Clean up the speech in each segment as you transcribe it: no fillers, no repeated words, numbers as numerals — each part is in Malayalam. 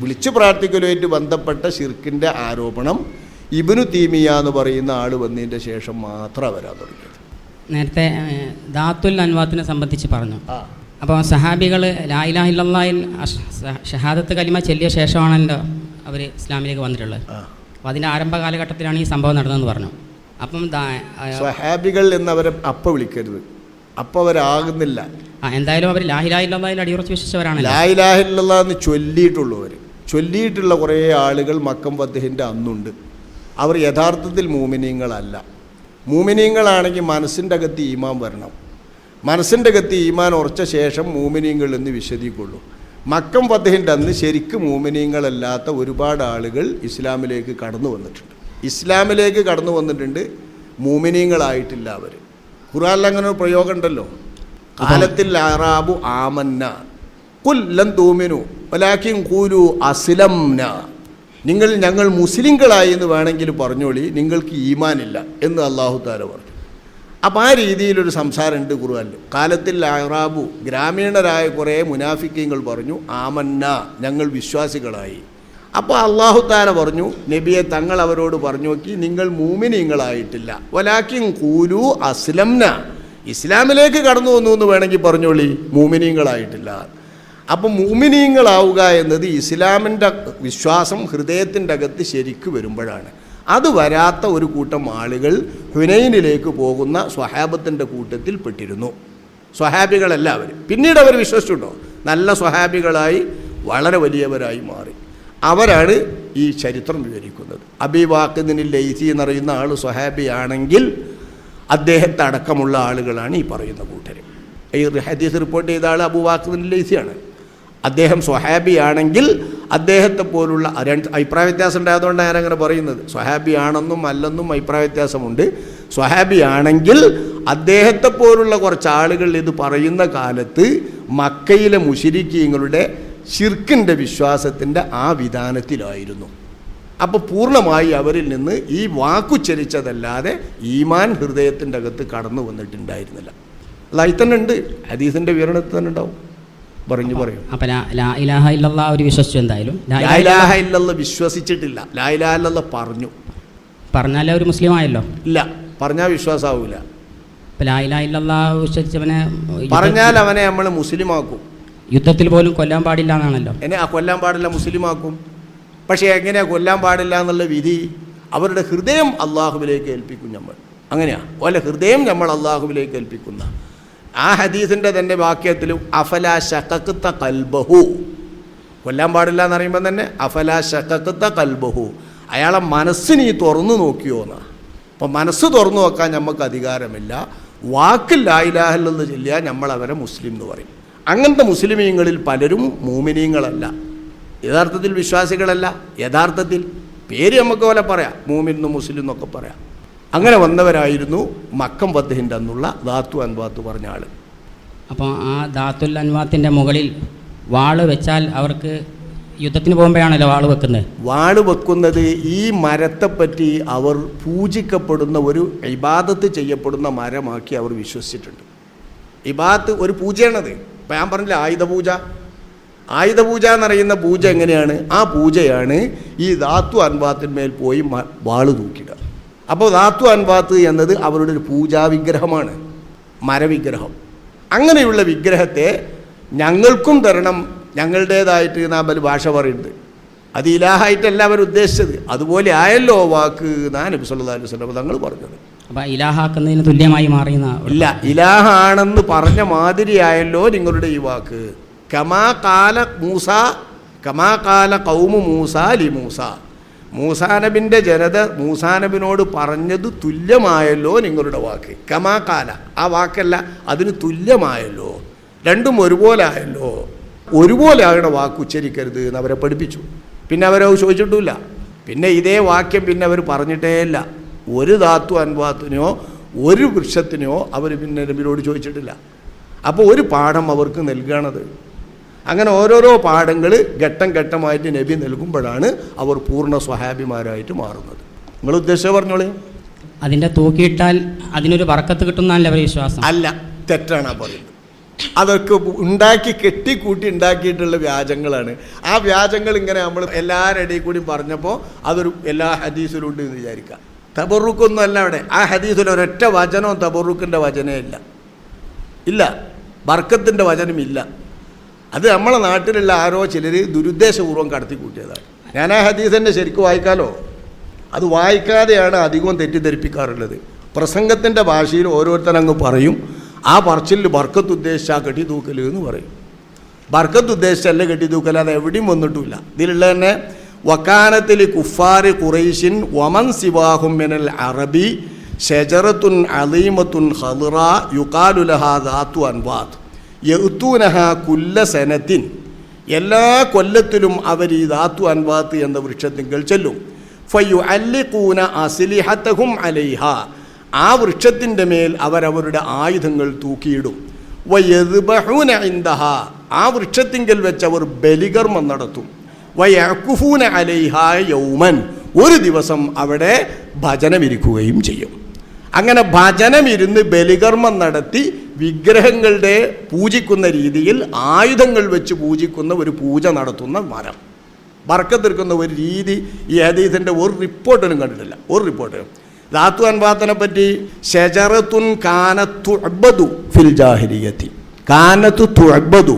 വിളിച്ചു പ്രാർത്ഥിക്കലുമായിട്ട് ബന്ധപ്പെട്ട ശിർക്കിൻ്റെ ആരോപണം ഇബ്നു തീമിയ എന്ന് പറയുന്ന ആൾ വന്നതിൻ്റെ ശേഷം മാത്രം വരാൻ തുടങ്ങിയത്. നേരത്തെ ദാത്തുൽ അൻവാത്തിനെ സംബന്ധിച്ച് പറഞ്ഞു. അപ്പോൾ സഹാബികൾ ലാ ഇലാഹ ഇല്ലല്ലാഹിൽ ഷഹാദത്ത് കലിമ ചൊല്ലിയ ശേഷമാണല്ലോ അവർ ഇസ്ലാമിലേക്ക് വന്നിട്ടുള്ളത്. അപ്പോൾ അതിൻ്റെ ആരംഭ കാലഘട്ടത്തിലാണ് ഈ സംഭവം നടന്നതെന്ന് പറഞ്ഞു. അപ്പം സഹാബികൾ എന്നവരെ അപ്പം വിളിക്കരുത്, അപ്പം അവരാകുന്നില്ല. എന്തായാലും അവർ ലാ ഇലാഹ ഇല്ലല്ലാഹിൽ അടിയുറച്ച് വിശ്വസിച്ചവരാണ്. ലാ ഇലാഹ ഇല്ലല്ലാഹ് എന്ന് ചൊല്ലിയിട്ടുള്ളവർ, ചൊല്ലിയിട്ടുള്ള കുറേ ആളുകൾ മക്കം ഫത്ഹിൻ്റെ അന്നുണ്ട്. അവർ യഥാർത്ഥത്തിൽ മൂമിനീങ്ങളല്ല. മൂമിനീങ്ങളാണെങ്കിൽ മനസ്സിൻ്റെ അകത്ത് ഈമാൻ വരണം. മനസ്സിൻ്റെ അകത്ത് ഈമാൻ ഉറച്ച ശേഷം മൂമിനീങ്ങൾ എന്ന് വിശദീകൊള്ളൂ. മക്കം ഫത്ഹിൻ്റെ അന്ന് ശരിക്കും മൂമിനീങ്ങളല്ലാത്ത ഒരുപാട് ആളുകൾ ഇസ്ലാമിലേക്ക് കടന്നു വന്നിട്ടുണ്ട്. ഇസ്ലാമിലേക്ക് കടന്നു വന്നിട്ടുണ്ട്, മൂമിനീങ്ങളായിട്ടില്ല അവർ. ഖുർആനിൽ അങ്ങനെ ഒരു പ്രയോഗം ഉണ്ടല്ലോ, കാലത്തിൽ അറാബു ആമന്ന ഖുൽ ലൻ തൂമിനു വലാകിൻ ഖൂലു അസ്ലംന. ഞങ്ങൾ മുസ്ലിങ്ങളായി എന്ന് വേണമെങ്കിൽ പറഞ്ഞോളി, നിങ്ങൾക്ക് ഈമാനില്ല എന്ന് അല്ലാഹു തആല പറഞ്ഞു. അപ്പോൾ ആ രീതിയിലൊരു സംസാരമുണ്ട് ഖുർആനിൽ. കാലത്തിൽ അറാബു, ഗ്രാമീണരായ കുറേ മുനാഫിക്കീങ്ങൾ പറഞ്ഞു ആമന്ന, ഞങ്ങൾ വിശ്വാസികളായി. അപ്പോൾ അല്ലാഹു തആല പറഞ്ഞു, നബിയെ തങ്ങൾ അവരോട് പറഞ്ഞു നോക്കി, നിങ്ങൾ മൂമിനീങ്ങളായിട്ടില്ല. വലാകിൻ ഖൂലു അസ്ലംന, ഇസ്ലാമിലേക്ക് കടന്നു വന്നു എന്ന് വേണമെങ്കിൽ പറഞ്ഞോളി, മൂമിനീങ്ങളായിട്ടില്ല. അപ്പം മൂമിനീങ്ങളാവുക എന്നത് ഇസ്ലാമിൻ്റെ വിശ്വാസം ഹൃദയത്തിൻ്റെ അകത്ത് ശരിക്ക് വരുമ്പോഴാണ്. അത് വരാത്ത ഒരു കൂട്ടം ആളുകൾ ഹുനൈനിലേക്ക് പോകുന്ന സ്വഹാബത്തിൻ്റെ കൂട്ടത്തിൽ പെട്ടിരുന്നു. സ്വഹാബികളെല്ലാവരും പിന്നീട് അവർ വിശ്വസിച്ചിട്ടോ, നല്ല സ്വഹാബികളായി വളരെ വലിയവരായി മാറി. അവരാണ് ഈ ചരിത്രം വിവരിക്കുന്നത്. അബീ വാഖിദിൻ ലൈസി എന്നറിയുന്ന ആൾ സ്വഹാബിയാണെങ്കിൽ അദ്ദേഹത്തെ അടക്കമുള്ള ആളുകളാണ് ഈ പറയുന്ന കൂട്ടർ. ഈ ഹദീസ് റിപ്പോർട്ട് ചെയ്ത ആൾ അബൂ വാഖിദിൻ ലൈസിയാണ്. അദ്ദേഹം സ്വഹാബിയാണെങ്കിൽ അദ്ദേഹത്തെ പോലുള്ള അഭിപ്രായ വ്യത്യാസം ഉണ്ടായതുകൊണ്ടാണ് ഞാനങ്ങനെ പറയുന്നത്. സ്വഹാബിയാണെന്നും അല്ലെന്നും അഭിപ്രായ വ്യത്യാസമുണ്ട്. സ്വഹാബിയാണെങ്കിൽ അദ്ദേഹത്തെ പോലുള്ള കുറച്ച് ആളുകൾ ഇത് പറയുന്ന കാലത്ത് മക്കയിലെ മുശ്രിക്കീങ്ങളുടെ ശിർക്കിൻ്റെ വിശ്വാസത്തിൻ്റെ ആ വിധാനത്തിലായിരുന്നു. അപ്പോൾ പൂർണ്ണമായി അവരിൽ നിന്ന് ഈ വാക്കുച്ചരിച്ചതല്ലാതെ ഈമാൻ ഹൃദയത്തിൻ്റെ അകത്ത് കടന്നു വന്നിട്ടുണ്ടായിരുന്നില്ല. അതായി തന്നെ ഉണ്ട്, ഹദീസിൻ്റെ വിവരണത്തിൽ തന്നെ ഉണ്ടാവും. പറയും അപ്പോൾ ലാ ഇലാഹ ഇല്ലല്ലാഹ് അവർ വിശ്വസിച്ചു. എന്തായാലും ലാ ഇലാഹ ഇല്ലല്ലാഹ് വിശ്വസിച്ചിട്ടില്ല, ലാ ഇലാഹ ഇല്ലല്ലാഹ് പറഞ്ഞാലേ ഒരു മുസ്ലിം ആയല്ലോ. ഇല്ല, പറഞ്ഞാൽ വിശ്വാസമാവില്ല. അപ്പോൾ ലാ ഇലാഹ ഇല്ലല്ലാഹ് വിശ്വസിച്ചവനെ പറഞ്ഞാൽ അവനെ നമ്മൾ മുസ്ലിമാക്കും. യുദ്ധത്തിൽ പോലും കൊല്ലാൻ പാടില്ല എന്നാണല്ലോ. കൊല്ലാൻ പാടില്ല, മുസ്ലിമാക്കും. പക്ഷേ എങ്ങനെയാണ് കൊല്ലാൻ പാടില്ല എന്നുള്ള വിധി? അവരുടെ ഹൃദയം അള്ളാഹുവിലേക്ക് ഏൽപ്പിക്കും നമ്മൾ. അങ്ങനെയാണ് ഓലെ ഹൃദയം നമ്മൾ അള്ളാഹുവിലേക്ക് ഏൽപ്പിക്കുന്ന. ആ ഹദീസിൻ്റെ തന്നെ വാക്യത്തിലും അഫലാ ശഖഖ്ത ഖൽബഹു, കൊല്ലാൻ പാടില്ല എന്നറിയുമ്പോൾ തന്നെ അഫലാ ശഖഖ്ത ഖൽബഹു, അയാളെ മനസ്സ് നീ തുറന്നു നോക്കിയോ എന്നാണ്. അപ്പോൾ മനസ്സ് തുറന്നു നോക്കാൻ നമുക്ക് അധികാരമില്ല. വാക്കിൽ ലാ ഇലാഹ ഇല്ലല്ലാഹ് ചൊല്ലിയാൽ നമ്മൾ അവരെ മുസ്ലിം എന്ന് പറയും. അങ്ങനത്തെ മുസ്ലിമീങ്ങളിൽ പലരും മൂമിനീങ്ങളല്ല, യഥാർത്ഥത്തിൽ വിശ്വാസികളല്ല. യഥാർത്ഥത്തിൽ പേര് നമുക്ക് പോലെ പറയാം, മൂമിൻ എന്നും മുസ്ലിം എന്നൊക്കെ പറയാം. അങ്ങനെ വന്നവരായിരുന്നു മക്കം ഫത്ഹിൻ്റെ അന്നുള്ള ദാത്തു അൻവാത്ത് പറഞ്ഞ ആൾ. അപ്പോൾ ആ ദാത്തുൽ അൻവാത്തിൻ്റെ മുകളിൽ വാള് വെച്ചാൽ അവർക്ക് യുദ്ധത്തിന് പോകുമ്പോഴാണല്ലോ വാള് വെക്കുന്നത്. വാള് വെക്കുന്നത് ഈ മരത്തെപ്പറ്റി അവർ പൂജിക്കപ്പെടുന്ന ഒരു ഇബാദത്ത് ചെയ്യപ്പെടുന്ന മരമാക്കി അവർ വിശ്വസിച്ചിട്ടുണ്ട്. ഇബാദത്ത് ഒരു പൂജയാണത്. ഇപ്പം ഞാൻ പറഞ്ഞില്ല ആയുധപൂജ. ആയുധപൂജ എന്നറിയുന്ന പൂജ എങ്ങനെയാണ്? ആ പൂജയാണ് ഈ ദാത്തു അൻവാത്തിന്മേൽ പോയി വാള് തൂക്കിയിടുക. അപ്പോൾ ദാത്തു അൻവാത്ത് എന്നത് അവരുടെ ഒരു പൂജാവിഗ്രഹമാണ്, മരവിഗ്രഹം. അങ്ങനെയുള്ള വിഗ്രഹത്തെ ഞങ്ങൾക്കും തരണം, ഞങ്ങളുടേതായിട്ട് നാബൽ ഭാഷ പറയുന്നത്. അത് ഇലാഹായിട്ടല്ല അവർ ഉദ്ദേശിച്ചത്. അതുപോലെ ആയല്ലോ വാക്ക് നബി സല്ലല്ലാഹു അലൈഹി വസല്ലം തങ്ങൾ പറഞ്ഞത്. അപ്പോൾ ഇലാഹാക്കുന്നതിന് തുല്യമായി മാറിയെന്ന ഇല്ല, ഇലാഹാണെന്ന് പറഞ്ഞ മാതിരിയായല്ലോ നിങ്ങളുടെ ഈ വാക്ക്. കമാ കാല മൂസ, കമാ കാല ഖൗമു മൂസ ലി മൂസ, മൂസാനബിൻ്റെ ജനത മൂസാനബിനോട് പറഞ്ഞത് തുല്യമായല്ലോ നിങ്ങളുടെ വാക്ക്. കമാ കാല, ആ വാക്കല്ല, അതിന് തുല്യമായല്ലോ, രണ്ടും ഒരുപോലെ ആയല്ലോ. ഒരുപോലെ ആകണ വാക്ക് ഉച്ചരിക്കരുത് എന്ന് അവരെ പഠിപ്പിച്ചു. പിന്നെ അവരെ ചോദിച്ചിട്ടില്ല. പിന്നെ ഇതേ വാക്യം പിന്നെ അവർ പറഞ്ഞിട്ടേ ഇല്ല. ഒരു ദാത്തു അൻവാത്തിനെയോ ഒരു വൃക്ഷത്തിനെയോ അവർ പിന്നെ നബിയോട് ചോദിച്ചിട്ടില്ല. അപ്പോൾ ഒരു പാഠം അവർക്ക് നൽകണത്. അങ്ങനെ ഓരോരോ പാഠങ്ങൾ ഘട്ടം ഘട്ടമായിട്ട് നബി നൽകുമ്പോഴാണ് അവർ പൂർണ്ണ സ്വഹാബിമാരായിട്ട് മാറുന്നത്. നിങ്ങൾ ഉദ്ദേശിച്ച പറഞ്ഞോളേ. അതിൻ്റെ തൂക്കിയിട്ടാൽ അതിനൊരു ബർക്കത്ത് കിട്ടുന്നതല്ല അവർ വിശ്വാസം. അല്ല, തെറ്റാണ് പറയുന്നത്. അതൊക്കെ ഉണ്ടാക്കി കെട്ടിക്കൂട്ടി ഉണ്ടാക്കിയിട്ടുള്ള വ്യാജങ്ങളാണ്. ആ വ്യാജങ്ങൾ ഇങ്ങനെ നമ്മൾ എല്ലാവരുടെ ഇടയിൽ കൂടി പറഞ്ഞപ്പോൾ അതൊരു എല്ലാ ഹദീസിലും ഉണ്ട് എന്ന് വിചാരിക്കുക. തബറുക്കൊന്നും അല്ല അവിടെ. ആ ഹദീസിൽ ഒരൊറ്റ വചനവും തബറുക്കിൻ്റെ വചനേ ഇല്ല, ബർക്കത്തിൻ്റെ വചനമില്ല. അത് നമ്മളെ നാട്ടിലുള്ള ആരോ ചിലർ ദുരുദ്ദേശപൂർവ്വം കടത്തിക്കൂട്ടിയതാണ്. ഞാൻ ആ ഹദീസിൻ്റെ ശരിക്കും വായിക്കാലോ, അത് വായിക്കാതെയാണ് അധികവും തെറ്റിദ്ധരിപ്പിക്കാറുള്ളത്. പ്രസംഗത്തിൻ്റെ ഭാഷയിൽ ഓരോരുത്തരങ്ങ് പറയും, ആ പറച്ചിലിൽ ബർക്കത്ത് ഉദ്ദേശിച്ചാൽ കെട്ടി തൂക്കൽ എന്ന് പറയും. ബർക്കത്ത് ഉദ്ദേശിച്ചല്ല കെട്ടി തൂക്കൽ, അത് എവിടെയും വന്നിട്ടില്ല. ഇതിലുള്ള തന്നെ വക്കാനത്തിൽ കുഫാരി ഖുറൈശിൻ വമൻ സിവാഹും മിനൽ അറബി ഷജറത്തുൻ അലീമത്തുൻ ഖളിറ യുഖാലു ലഹാ ദാത്തു അൻവാത്ത് യഅ്തൂനഹ കുല്ല സനത്തിൻ. എല്ലാ കൊല്ലത്തിലും അവർ ഈ ദാത്തു അൻവാത്ത് എന്ന വൃക്ഷത്തിങ്കൽ ചെല്ലും. ഫയുഅല്ലിഖൂന അസ്ലിഹതഹും അലൈഹ, ആ വൃക്ഷത്തിൻ്റെ മേൽ അവരവരുടെ ആയുധങ്ങൾ തൂക്കിയിടും. വയദ്ബഹൂന ഇൻദഹ, ആ വൃക്ഷത്തിങ്കൽ വെച്ച് അവർ ബലികർമ്മം നടത്തും. വയഅകുഫൂന അലൈഹ യൗമൻ, ഒരു ദിവസം അവിടെ ഭജനമിരിക്കുകയും ചെയ്യും. അങ്ങനെ ഭജനമിരുന്ന് ബലികർമ്മം നടത്തി വിഗ്രഹങ്ങളുടെ പൂജിക്കുന്ന രീതിയിൽ ആയുധങ്ങൾ വെച്ച് പൂജിക്കുന്ന ഒരു പൂജ നടത്തുന്ന മരം, ബർക്കത്തെടുക്കുന്ന ഒരു രീതി ഈ ഹദീസിൻ്റെ ഒരു റിപ്പോർട്ടിനും കണ്ടിട്ടില്ല. ഒരു റിപ്പോർട്ട് ദാത്തു അൻവാത്തിനെ പറ്റി ഷജറത്തുൻ കാനത്തു അബ്ബദു ഫിൽ ജാഹിലിയത്തി, കാനത്തു തുഅബ്ബദു,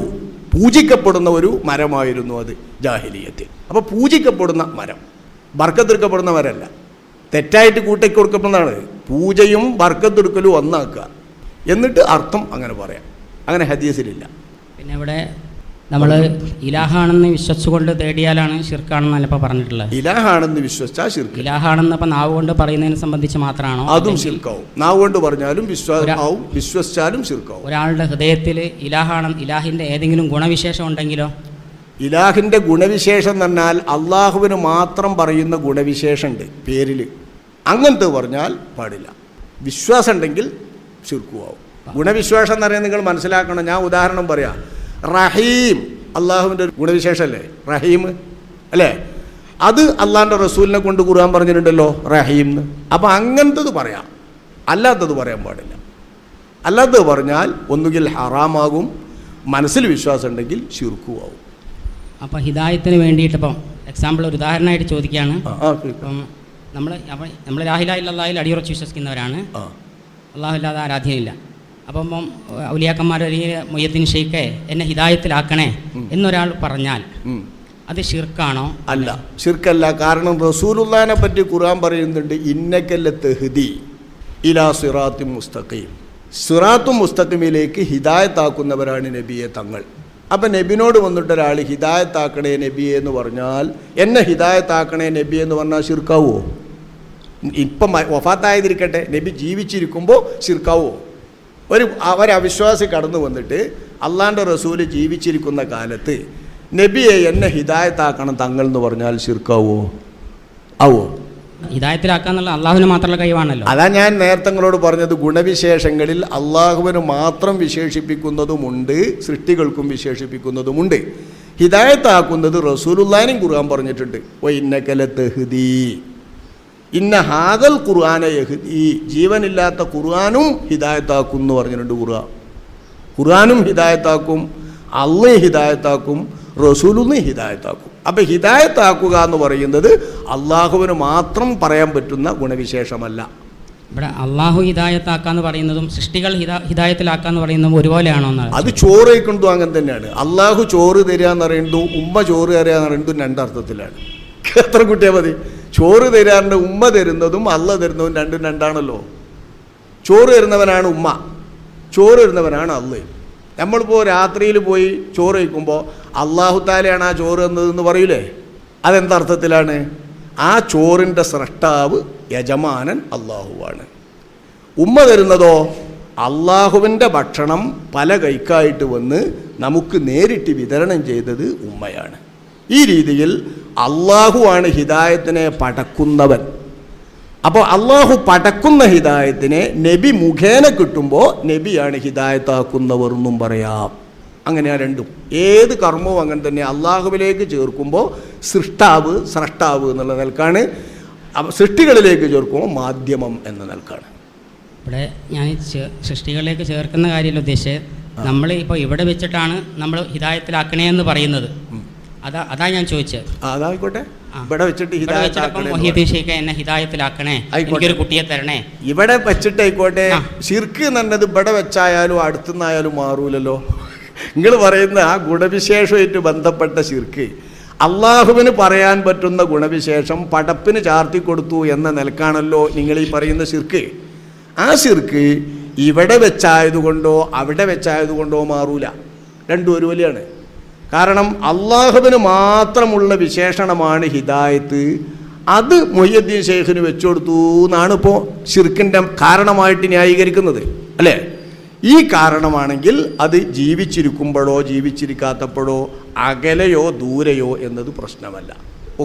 പൂജിക്കപ്പെടുന്ന ഒരു മരമായിരുന്നു അത് ജാഹിലിയത്തിൽ. അപ്പോൾ പൂജിക്കപ്പെടുന്ന മരം, ബർക്കത്തെടുക്കപ്പെടുന്ന മരമല്ല, തെറ്റായിട്ട് കൂട്ടയ്ക്ക് കൊടുക്കപ്പെടുന്നതാണ്. പൂജയും ബർക്കത്തെടുക്കലും ഒന്നാക്കുക, എന്നിട്ട് അർത്ഥം അങ്ങനെ പറയാം. അങ്ങനെ ഹദീസിലില്ല. പിന്നെ ഇവിടെ നമ്മൾ ഇലാഹാണെന്ന് വിശ്വസിച്ചുകൊണ്ട് തേടിയാലാണ് ഷിർക്കാണെന്നല്ല ഇപ്പോൾ പറഞ്ഞിട്ടുള്ളത്. ഇലാഹാണെന്ന് വിശ്വസിച്ചാൽ ഷിർക്ക്. ഇലാഹാണെന്ന് ഇപ്പോൾ നാവ് കൊണ്ട് പറയുന്നതിനെ സംബന്ധിച്ച് മാത്രമാണോ? അതും ഷിർക്കാവും. നാവ് കൊണ്ട് പറഞ്ഞാലും വിശ്വാസമാവും, വിശ്വസിച്ചാലും ഷിർക്കാവും. ഒരാളുടെ ഹൃദയത്തിൽ ഇലാഹിൻ്റെ ഏതെങ്കിലും ഗുണവിശേഷം ഉണ്ടെങ്കിലോ? ഇലാഹിൻ്റെ ഗുണവിശേഷം എന്ന് പറഞ്ഞാൽ അള്ളാഹുവിന് മാത്രം പറയുന്ന ഗുണവിശേഷമുണ്ട് പേരിൽ, അങ്ങനത്തെ പറഞ്ഞാൽ പാടില്ല. വിശ്വാസം ഉണ്ടെങ്കിൽ ഷിർക്കുവാവും. ഗുണവിശ്വാസം എന്ന് പറയുന്നത് നിങ്ങൾ മനസ്സിലാക്കണം. ഞാൻ ഉദാഹരണം പറയാം. റഹീം അള്ളാഹുവിൻ്റെ ഒരു ഗുണവിശേഷമല്ലേ റഹീം, അല്ലേ? അത് അള്ളാഹിൻ്റെ റസൂലിനെ കൊണ്ട് ഖുർആൻ പറഞ്ഞിട്ടുണ്ടല്ലോ റഹീം എന്ന്. അപ്പോൾ അങ്ങനത്തത് പറയാം, അല്ലാത്തത് പറയാൻ പാടില്ല. അല്ലാത്തത് പറഞ്ഞാൽ ഒന്നുകിൽ ഹറാമാകും, മനസ്സിൽ വിശ്വാസം ഉണ്ടെങ്കിൽ ഷിർക്കുവാവും. അപ്പോൾ ഹിദായത്തിന് വേണ്ടിയിട്ട് ഇപ്പം എക്സാമ്പിൾ ഒരു ഉദാഹരണമായിട്ട് ചോദിക്കുകയാണ്. ഇപ്പം നമ്മൾ ലാ ഇലാഹ ഇല്ലല്ലാഹിൽ അടിയുറച്ച് വിശ്വസിക്കുന്നവരാണ്, അള്ളാഹു ഇല്ലാതെ ആരാധ്യമില്ല. അപ്പം ഔലിയാക്കന്മാർ അല്ലെങ്കിൽ മുയ്യദ്ദീൻ ഷെയ്ഖേ എന്നെ ഹിദായത്തിലാക്കണേ എന്നൊരാൾ പറഞ്ഞാൽ അത് ഷിർക്കാണോ? അല്ല, ഷിർക്കല്ല. കാരണം റസൂലുള്ളാഹിനെ പറ്റി ഖുർആൻ പറയുന്നുണ്ട്, ഇന്നകല്ല തഹ്ദി ഇലാ സിറാത്തും മുസ്തഖീം, സിറാത്തും മുസ്തഖീമിലേക്ക് ഹിദായത്താക്കുന്നവരാണ് നബിയെ തങ്ങൾ. അപ്പം നബിനോട് വന്നിട്ടൊരാൾ ഹിദായത്താക്കണേ നബിയെ എന്ന് പറഞ്ഞാൽ, എന്നെ ഹിദായത്താക്കണേ നബി എന്ന് പറഞ്ഞാൽ ഷിർക്കാവോ? ഇപ്പം വഫാത്തായതിരിക്കട്ടെ, നബി ജീവിച്ചിരിക്കുമ്പോൾ ഷിർക്കാവോ? ഒരവിശ്വാസി കടന്നു വന്നിട്ട് അള്ളാൻ്റെ റസൂല് ജീവിച്ചിരിക്കുന്ന കാലത്ത് നബിയെ എന്നെ ഹിദായത്താക്കണം തങ്ങൾ എന്ന് പറഞ്ഞാൽ ഷിർക്കാവോ? ആവോ? ഹിദായത്തിലാക്കാന്നുള്ള അള്ളാഹുവിന് മാത്രമുള്ള കഴിവാണല്ലോ. അതാ ഞാൻ നേരത്തെ നിങ്ങളോട് പറഞ്ഞത്, ഗുണവിശേഷങ്ങളിൽ അള്ളാഹുവിന് മാത്രം വിശേഷിപ്പിക്കുന്നതുമുണ്ട്, സൃഷ്ടികൾക്കും വിശേഷിപ്പിക്കുന്നതുമുണ്ട്. ഹിദായത്താക്കുന്നത് റസൂലുള്ളാഹിനും ഖുർആൻ പറഞ്ഞിട്ടുണ്ട്, വ ഇന്നക ലതഹ്ദീ ഇന്ന ഹാദൽ ഖുർആന യഹ്ദീ, ജീവനില്ലാത്ത ഖുർആനും ഹിദായത്താക്കും എന്ന് പറഞ്ഞിട്ടുണ്ട്. ഖുർആനും ഹിദായത്താക്കും, അള്ളയും ഹിദായത്താക്കും, റസൂലും ഹിദായത്താക്കും. അപ്പം ഹിദായത്താക്കുക എന്ന് പറയുന്നത് അള്ളാഹുവിന് മാത്രം പറയാൻ പറ്റുന്ന ഗുണവിശേഷമല്ല. ഇവിടെ അള്ളാഹു ഹിദായത്താക്കാന്ന് പറയുന്നതും സൃഷ്ടികൾ ഹിദായത്തിലാക്കാന്ന് പറയുന്നതും ഒരുപോലെയാണോ? അത് ചോറ് കഴിക്കുന്നതും അങ്ങനെ തന്നെയാണ്. അള്ളാഹു ചോറ് തരിക എന്ന് പറയുന്നതും ഉമ്മ ചോറ് തരിക എന്ന് പറയുന്നതും രണ്ടർത്ഥത്തിലാണ്. എത്ര കുട്ടിയാൽ മതി? ചോറ് തരാറുണ്ട്, ഉമ്മ തരുന്നതും അള്ള തരുന്നതും രണ്ടും രണ്ടാണല്ലോ. ചോറ് തരുന്നവനാണ് ഉമ്മ, ചോറ് തരുന്നവനാണ് അള്ള്. നമ്മളിപ്പോൾ രാത്രിയിൽ പോയി ചോറ് കഴിക്കുമ്പോൾ അള്ളാഹു താലയാണ് ആ ചോറ് എന്നതെന്ന് പറയൂലേ? അതെന്തർത്ഥത്തിലാണ്? ആ ചോറിൻ്റെ സ്രഷ്ടാവ് യജമാനൻ അള്ളാഹുവാണ്. ഉമ്മ തരുന്നതോ അള്ളാഹുവിൻ്റെ ഭക്ഷണം പല കൈക്കായിട്ട് വന്ന് നമുക്ക് നേരിട്ട് വിതരണം ചെയ്തത് ഉമ്മയാണ്. ഈ രീതിയിൽ അള്ളാഹുവാണ് ഹിദായത്തിനെ പടക്കുന്നവൻ. അപ്പോൾ അള്ളാഹു പടക്കുന്ന ഹിദായത്തിനെ നബി മുഖേന കിട്ടുമ്പോൾ നബിയാണ് ഹിദായത്താക്കുന്നവർ എന്നും പറയാം. അങ്ങനെയാണ് രണ്ടും. ഏത് കർമ്മവും അങ്ങനെ തന്നെ. അള്ളാഹുവിലേക്ക് ചേർക്കുമ്പോൾ സൃഷ്ടാവ് സ്രഷ്ടാവ് എന്നുള്ള നിലക്കാണ്, സൃഷ്ടികളിലേക്ക് ചേർക്കുമ്പോൾ മാധ്യമം എന്ന നിലക്കാണ്. ഇവിടെ ഞാൻ സൃഷ്ടികളിലേക്ക് ചേർക്കുന്ന കാര്യമല്ല ഉദ്ദേശിച്ചത്. നമ്മൾ ഇപ്പോൾ ഇവിടെ വെച്ചിട്ടാണ് നമ്മൾ ഹിദായത്തിലാക്കണേ എന്ന് പറയുന്നത്. അതാ ഞാൻ ചോദിച്ചത്. അതായിക്കോട്ടെ, ഇവിടെ വെച്ചിട്ട് എന്നെ ഹിദായത്തിലാക്കണേ, എനിക്കൊരു കുട്ടിയെ തരണേ, ഇവിടെ വെച്ചിട്ടായിക്കോട്ടെ. ശിർക്ക് എന്നുള്ളത് ഇവിടെ വെച്ചായാലും അടുത്തുനിന്നായാലും മാറൂലല്ലോ. നിങ്ങൾ പറയുന്ന ആ ഗുണവിശേഷമായിട്ട് ബന്ധപ്പെട്ട ശിർക്ക്, അള്ളാഹുവിന് പറയാൻ പറ്റുന്ന ഗുണവിശേഷം പടപ്പിന് ചാർത്തി കൊടുത്തു എന്ന നിലക്കാണല്ലോ നിങ്ങൾ ഈ പറയുന്ന ശിർക്ക്. ആ ശിർക്ക് ഇവിടെ വെച്ചായതുകൊണ്ടോ അവിടെ വെച്ചായതുകൊണ്ടോ മാറൂല, രണ്ടും ഒരുപോലെയാണ്. കാരണം അള്ളാഹുവിന് മാത്രമുള്ള വിശേഷണമാണ് ഹിദായത്ത്. അത് മുഹ്യിദ്ദീൻ ശൈഖിന് വെച്ചു കൊടുത്തു എന്നാണ് ഇപ്പോൾ ശിർക്കിൻ്റെ കാരണമായിട്ട് ന്യായീകരിക്കുന്നത്, അല്ലേ? ഈ കാരണമാണെങ്കിൽ അത് ജീവിച്ചിരിക്കുമ്പോഴോ ജീവിച്ചിരിക്കാത്തപ്പോഴോ അകലെയോ ദൂരെയോ എന്നത് പ്രശ്നമല്ല,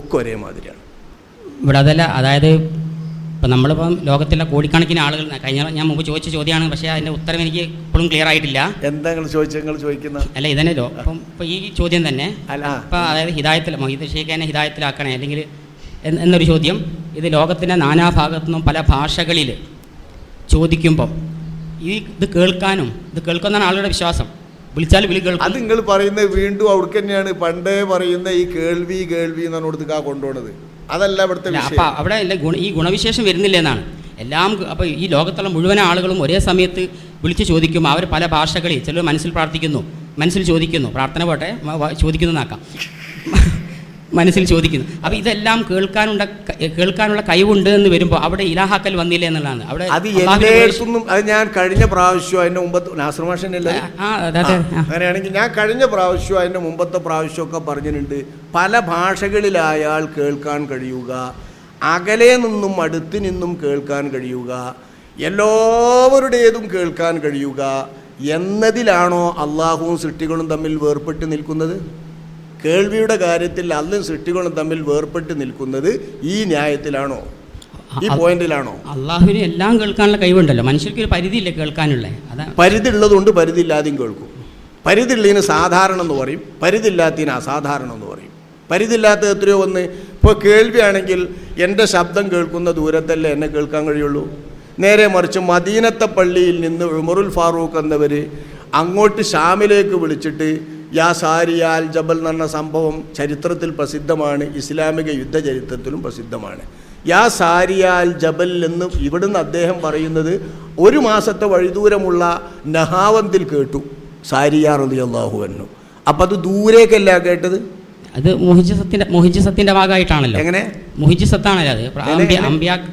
ഒക്കെ ഒരേ മാതിരിയാണ്. ഇവിടെ അതല്ല, അതായത് ഇപ്പം നമ്മളിപ്പം ലോകത്തിലെ കോടിക്കണക്കിന് ആളുകൾ, കഴിഞ്ഞ ഞാൻ മുമ്പ് ചോദിച്ച ചോദ്യമാണ്, പക്ഷേ അതിൻ്റെ ഉത്തരം എനിക്ക് ഇപ്പോഴും ക്ലിയർ ആയിട്ടില്ല. എന്താ നിങ്ങൾ ചോദിക്കുന്ന? അല്ല, ഇതന്നെയല്ലോ. അപ്പം ഇപ്പോൾ ഈ ചോദ്യം തന്നെ ഇപ്പം അതായത് ഹിദായത്തിൽ മുഹ്യിദ്ദീൻ ശൈഖിനെ ഹിദായത്തിലാക്കണേ അല്ലെങ്കിൽ എന്നൊരു ചോദ്യം, ഇത് ലോകത്തിൻ്റെ നാനാഭാഗത്തു നിന്നും പല ഭാഷകളിൽ ചോദിക്കുമ്പം ഇത് കേൾക്കാനാണ് ആളുകളുടെ വിശ്വാസം. വിളിച്ചാൽ വിളി കേൾക്കും. അത് നിങ്ങൾ പറയുന്നത് വീണ്ടും അവിടെ തന്നെയാണ് പണ്ടേ പറയുന്ന ഈ കേൾവി എന്നാണ് കൊണ്ടുപോകുന്നത്. അതല്ല ഇവിടുത്തെ അപ്പം അവിടെ ഈ ഗുണവിശേഷം വരുന്നില്ല എന്നാണ് എല്ലാം. അപ്പോൾ ഈ ലോകത്തുള്ള മുഴുവൻ ആളുകളും ഒരേ സമയത്ത് വിളിച്ച് ചോദിക്കും. അവർ പല ഭാഷകളിൽ, ചിലർ മനസ്സിൽ പ്രാർത്ഥിക്കുന്നു, മനസ്സിൽ ചോദിക്കുന്നു, പ്രാർത്ഥന പോട്ടെ ചോദിക്കുന്നു എന്നാക്കാം, മനസ്സിൽ ചോദിക്കുന്നു. അപ്പോൾ ഇതെല്ലാം കേൾക്കാനുള്ള കഴിവുണ്ട് എന്ന് വരുമ്പോൾ അവിടെ ഇലാഹാക്കൽ വന്നില്ല എന്നുള്ളതാണ്. അവിടെ അത് ഞാൻ കഴിഞ്ഞ പ്രാവശ്യം അതിൻ്റെ മുമ്പത്തെ നാസർ മാഷനല്ലേ, അങ്ങനെയാണെങ്കിൽ ഞാൻ കഴിഞ്ഞ പ്രാവശ്യം അതിൻ്റെ മുമ്പത്തെ പ്രാവശ്യമൊക്കെ പറഞ്ഞിട്ടുണ്ട്. പല ഭാഷകളിലായാൽ കേൾക്കാൻ കഴിയുക, അകലെ നിന്നും അടുത്ത് നിന്നും കേൾക്കാൻ കഴിയുക, എല്ലാവരുടേതും കേൾക്കാൻ കഴിയുക എന്നതിലാണോ അള്ളാഹുവും സൃഷ്ടികളും തമ്മിൽ വേർപെട്ട് നിൽക്കുന്നത്? കേൾവിയുടെ കാര്യത്തിൽ അല്ലും സൃഷ്ടികളും തമ്മിൽ വേർപെട്ട് നിൽക്കുന്നത് ഈ ന്യായത്തിലാണോ, ഈ പോയിന്റിലാണോ? അള്ളാഹുവിന് എല്ലാം കേൾക്കാനുള്ള കഴിവുണ്ടല്ലോ, മനുഷ്യർക്ക് ഒരു പരിധിയില്ല കേൾക്കാനുള്ള. പരിധി ഉള്ളതുകൊണ്ട് പരിധി ഇല്ലാതെയും കേൾക്കും. പരിധി ഉള്ളതിന് സാധാരണ എന്ന് പറയും, പരിധി ഇല്ലാത്തതിന് അസാധാരണം എന്ന് പറയും. പരിധി ഇല്ലാത്ത എത്രയോ ഒന്ന്. ഇപ്പോൾ കേൾവിയാണെങ്കിൽ എൻ്റെ ശബ്ദം കേൾക്കുന്ന ദൂരത്തല്ലേ എന്നെ കേൾക്കാൻ കഴിയുള്ളൂ. നേരെ മറിച്ച് മദീനത്തെ പള്ളിയിൽ നിന്ന് ഉമറുൽ ഫാറൂഖ് എന്നവർ അങ്ങോട്ട് ഷാമിലേക്ക് വിളിച്ചിട്ട് യാ സാരിയാൽ ജബൽ എന്ന് പറഞ്ഞ സംഭവം ചരിത്രത്തിൽ പ്രസിദ്ധമാണ്, ഇസ്ലാമിക യുദ്ധചരിത്രത്തിലും പ്രസിദ്ധമാണ്. യാ സാരിയാൽ ജബൽ എന്ന് ഇവിടുന്ന് അദ്ദേഹം പറയുന്നത് 1 മാസത്തെ വഴിദൂരമുള്ള നഹാവന്തിൽ കേട്ടു സാരിയ റളിയല്ലാഹു അൻഹു. അപ്പം അത് ദൂരേക്കല്ല കേട്ടത്, അത് മുഹിജിസത്തിന്റെ ഭാഗമായിട്ടാണല്ലോ. എങ്ങനെ മുഹിജിസത്താണല്ലോ അത്,